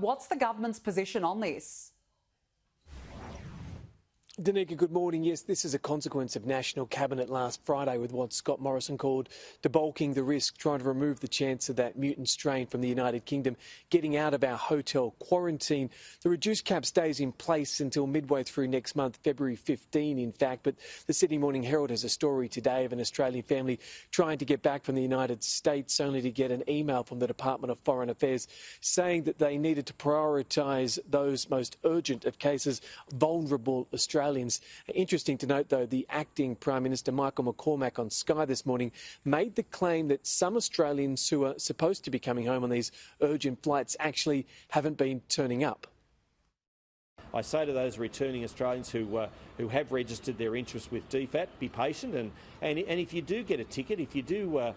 What's the government's position on this? Danica, good morning. Yes, this is a consequence of National Cabinet last Friday with what Scott Morrison called debulking the risk, trying to remove the chance of that mutant strain from the United Kingdom getting out of our hotel quarantine. The reduced cap stays in place until midway through next month, February 15, in fact. But the Sydney Morning Herald has a story today of an Australian family trying to get back from the United States, only to get an email from the Department of Foreign Affairs saying that they needed to prioritise those most urgent of cases, vulnerable Australians. Interesting to note, though, the acting Prime Minister Michael McCormack on Sky this morning made the claim that some Australians who are supposed to be coming home on these urgent flights actually haven't been turning up. I say to those returning Australians who have registered their interest with DFAT, be patient, and if you do get a ticket, if you do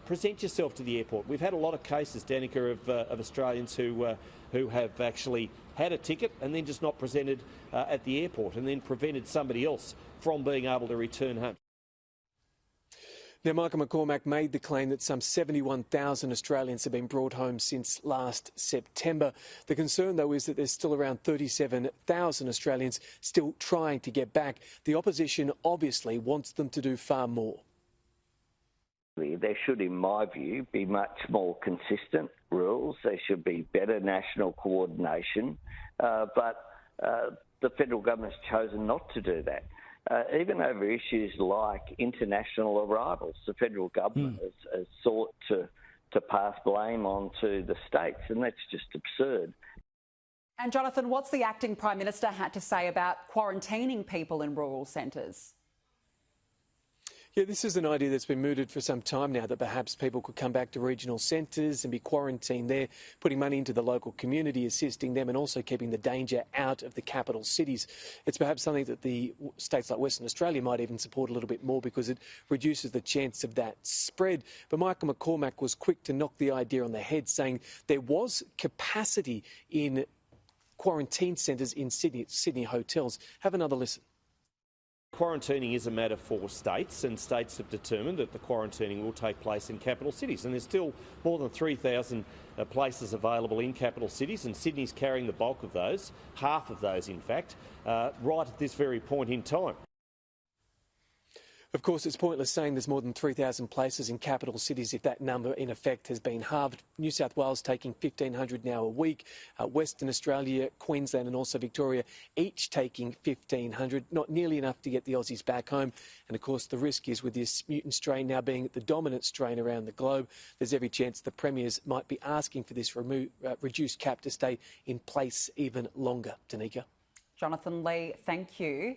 present yourself to the airport. We've had a lot of cases, Danica, of Australians who have actually had a ticket and then just not presented at the airport, and then prevented somebody else from being able to return home. Now, Michael McCormack made the claim that some 71,000 Australians have been brought home since last September. The concern, though, is that there's still around 37,000 Australians still trying to get back. The opposition obviously wants them to do far more. There should, in my view, be much more consistent rules. There should be better national coordination. But the federal government's chosen not to do that. Even over issues like international arrivals, the federal government has sought to pass blame onto the states, and that's just absurd. And Jonathan, what's the acting Prime Minister had to say about quarantining people in rural centres? Yeah, this is an idea that's been mooted for some time now, that perhaps people could come back to regional centres and be quarantined there, putting money into the local community, assisting them, and also keeping the danger out of the capital cities. It's perhaps something that the states like Western Australia might even support a little bit more, because it reduces the chance of that spread. But Michael McCormack was quick to knock the idea on the head, saying there was capacity in quarantine centres in Sydney hotels. Have another listen. Quarantining is a matter for states, and states have determined that the quarantining will take place in capital cities. And there's still more than 3,000 places available in capital cities, and Sydney's carrying the bulk of those, half of those in fact, right at this very point in time. Of course, it's pointless saying there's more than 3,000 places in capital cities if that number, in effect, has been halved. New South Wales taking 1,500 now a week. Western Australia, Queensland and also Victoria each taking 1,500. Not nearly enough to get the Aussies back home. And, of course, the risk is with this mutant strain now being the dominant strain around the globe, there's every chance the premiers might be asking for this reduced cap to stay in place even longer. Danica. Jonathan Lee, thank you.